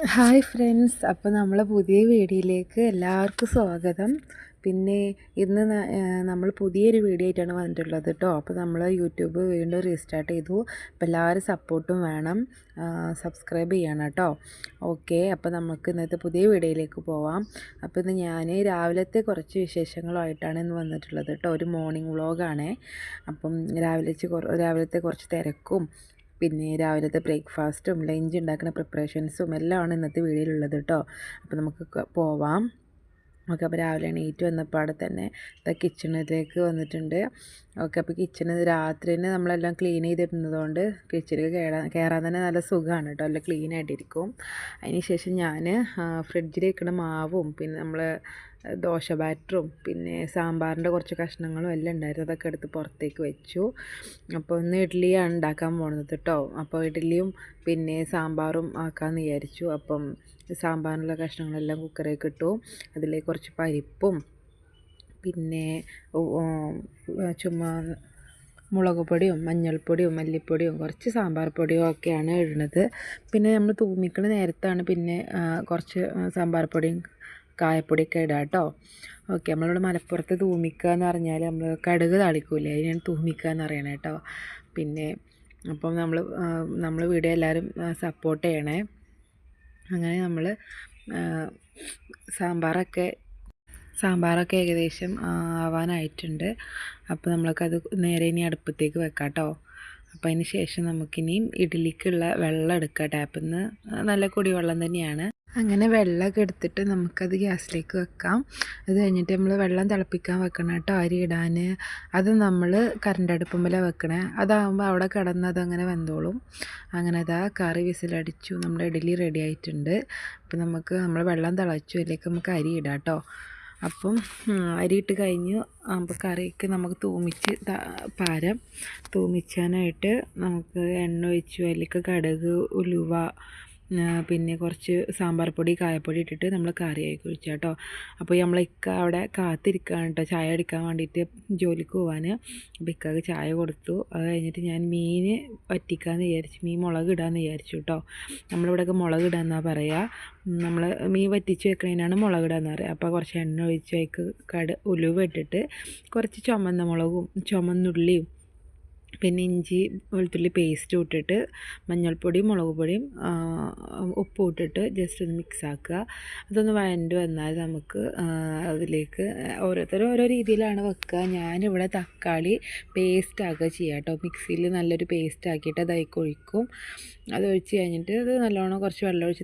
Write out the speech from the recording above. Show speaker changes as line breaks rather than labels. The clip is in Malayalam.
ഹായ് ഫ്രണ്ട്സ്, അപ്പോൾ നമ്മളെ പുതിയ വീഡിയോയിലേക്ക് എല്ലാവർക്കും സ്വാഗതം. പിന്നെ ഇന്ന് നമ്മൾ പുതിയൊരു വീഡിയോ ആയിട്ടാണ് വന്നിട്ടുള്ളത് കേട്ടോ. അപ്പോൾ നമ്മൾ യൂട്യൂബ് വീണ്ടും റീസ്റ്റാർട്ട് ചെയ്തു. അപ്പോൾ എല്ലാവരും സപ്പോർട്ടും വേണം, സബ്സ്ക്രൈബ് ചെയ്യണം കേട്ടോ. ഓക്കെ, അപ്പോൾ നമുക്ക് ഇന്നത്തെ പുതിയ വീഡിയോയിലേക്ക് പോവാം. അപ്പോൾ ഇന്ന് ഞാൻ രാവിലത്തെ കുറച്ച് വിശേഷങ്ങളുമായിട്ടാണ് ഇന്ന് വന്നിട്ടുള്ളത് കേട്ടോ. ഒരു മോർണിംഗ് വ്ളോഗാണ്. അപ്പം രാവിലത്തെ കുറച്ച് തിരക്കും പിന്നെ രാവിലത്തെ ബ്രേക്ക്ഫാസ്റ്റും ലഞ്ച് ഉണ്ടാക്കുന്ന പ്രിപ്പറേഷൻസും എല്ലാമാണ് ഇന്നത്തെ വീഡിയോയിലുള്ളത് കേട്ടോ. അപ്പോൾ നമുക്ക് പോവാം. ഓക്കെ, അപ്പോൾ രാവിലെ എണീറ്റ് വന്നപ്പോൾ അവിടെ തന്നെ കിച്ചണിലേക്ക് വന്നിട്ടുണ്ട്. ഓക്കെ, അപ്പോൾ കിച്ചണ് രാത്രി തന്നെ നമ്മളെല്ലാം ക്ലീൻ ചെയ്തിടുന്നതുകൊണ്ട് കിച്ചണിൽ കയറാൻ തന്നെ നല്ല സുഖമാണ് കേട്ടോ. നല്ല ക്ലീൻ ആയിട്ടിരിക്കും. അതിന് ശേഷം ഞാൻ ഫ്രിഡ്ജിൽ വെക്കുന്ന മാവും പിന്നെ നമ്മൾ ദോശ ബാറ്ററും പിന്നെ സാമ്പാറിൻ്റെ കുറച്ച് കഷ്ണങ്ങളും എല്ലാം ഉണ്ടായിരുന്നു. അതൊക്കെ എടുത്ത് പുറത്തേക്ക് വെച്ചു. അപ്പോൾ ഇന്ന് ഇഡ്ഡലിയാണ് ഉണ്ടാക്കാൻ പോകുന്നത് കേട്ടോ. അപ്പോൾ ഇഡ്ഡലിയും പിന്നെ സാമ്പാറും ആക്കാമെന്ന് വിചാരിച്ചു. അപ്പം സാമ്പാറിനുള്ള കഷ്ണങ്ങളെല്ലാം കുക്കറിലേക്ക് ഇട്ടു. അതിലേക്ക് കുറച്ച് പരിപ്പും പിന്നെ ചുമ്മാ മുളക് പൊടിയും മഞ്ഞൾപ്പൊടിയും മല്ലിപ്പൊടിയും കുറച്ച് സാമ്പാർ പൊടിയും ഒക്കെയാണ് ഇടുന്നത്. പിന്നെ നമ്മൾ തൂമിക്കണ നേരത്താണ് പിന്നെ കുറച്ച് സാമ്പാർ പൊടിയും കായപ്പൊടിയൊക്കെ ഇടുക കേട്ടോ. ഓക്കെ, നമ്മളിവിടെ മലപ്പുറത്ത് തൂമിക്കുക എന്ന് പറഞ്ഞാൽ നമ്മൾ കടുക് താളിക്കൂലേ, അതിനാണ് തൂമിക്കുക എന്ന് പറയണേ കേട്ടോ. പിന്നെ അപ്പം നമ്മൾ വീഡിയോ എല്ലാവരും സപ്പോർട്ട് ചെയ്യണേ. അങ്ങനെ നമ്മൾ സാമ്പാറൊക്കെ ഏകദേശം ആവാനായിട്ടുണ്ട്. അപ്പോൾ നമ്മൾക്കത് നേരെ ഇനി അടുപ്പത്തേക്ക് വെക്കാം കേട്ടോ. അപ്പോൾ അതിന് ശേഷം നമുക്കിനിയും ഇഡ്ഡലിക്കുള്ള വെള്ളം എടുക്കാം. ടാപ്പിൽ നിന്ന് നല്ല കുടിവെള്ളം തന്നെയാണ്. അങ്ങനെ വെള്ളമൊക്കെ എടുത്തിട്ട് നമുക്കത് ഗ്യാസിലേക്ക് വെക്കാം. അത് കഴിഞ്ഞിട്ട് നമ്മൾ വെള്ളം തിളപ്പിക്കാൻ വെക്കണം കേട്ടോ, അരി ഇടാൻ. അത് നമ്മൾ കറണ്ട് അടുപ്പുമ്മല വെക്കണേ. അതാകുമ്പോൾ അവിടെ കിടന്ന് അതങ്ങനെ വെന്തോളും. അങ്ങനെ അതാ കറി വിസിലടിച്ചു. നമ്മുടെ ഇഡ്ഡലി റെഡി ആയിട്ടുണ്ട്. അപ്പോൾ നമ്മൾ വെള്ളം തിളച്ചു, അതിലേക്ക് നമുക്ക് അരി ഇടാം കേട്ടോ. അപ്പം അരി ഇട്ട് കഴിഞ്ഞ് അപ്പോൾ കറിക്ക് നമുക്ക് തൂമിച്ചാനായിട്ട് നമുക്ക് എണ്ണ ഒഴിച്ചു. അതിലേക്ക് കടുക്, ഉലുവ പിന്നെ കുറച്ച് സാമ്പാർ പൊടി കായപ്പൊടി ഇട്ടിട്ട് നമ്മൾ കറിയാക്കി ഒഴിച്ചു കേട്ടോ. അപ്പോൾ നമ്മളൊക്കെ അവിടെ കാത്തിരിക്കുകയാണ് കേട്ടോ, ചായ അടിക്കാൻ വേണ്ടിയിട്ട് ജോലിക്ക് പോകാൻ. അപ്പോൾ ഇക്കാക്ക് ചായ കൊടുത്തു. അത് കഴിഞ്ഞിട്ട് ഞാൻ മീൻ വറ്റിക്കാമെന്ന് വിചാരിച്ചു, മീൻ മുളക് ഇടാമെന്ന് വിചാരിച്ചു കേട്ടോ. നമ്മളിവിടെയൊക്കെ മുളക് ഇടാമെന്നാണ് പറയുക. നമ്മൾ മീൻ വറ്റിച്ച് വെക്കണതിനാണ് മുളക് ഇടാമെന്ന് പറയുക. അപ്പോൾ കുറച്ച് എണ്ണ ഒഴിച്ച് അതിലേക്ക് ഉലുവ ഇട്ടിട്ട് കുറച്ച് ചുമന്ന മുളകും ചുമന്നുള്ളിയും പിന്നെ ഇഞ്ചി വെളുത്തുള്ളി പേസ്റ്റ് ഇട്ടിട്ട് മഞ്ഞൾപ്പൊടിയും മുളക് പൊടിയും ഉപ്പും ഇട്ടിട്ട് ജസ്റ്റ് ഒന്ന് മിക്സ് ആക്കുക. അതൊന്ന് വഴണ്ട് വന്നാൽ നമുക്ക് അതിലേക്ക് ഓരോരുത്തരും ഓരോ രീതിയിലാണ് വെക്കുക. ഞാനിവിടെ തക്കാളി പേസ്റ്റ് ആക്കുക ചെയ്യുക കേട്ടോ. മിക്സിയിൽ നല്ലൊരു പേസ്റ്റ് ആക്കിയിട്ട് അത് അതിലേക്ക് ഒഴിക്കും. അത് ഒഴിച്ച് കഴിഞ്ഞിട്ട് അത് നല്ലോണം കുറച്ച് വെള്ളം ഒഴിച്ച്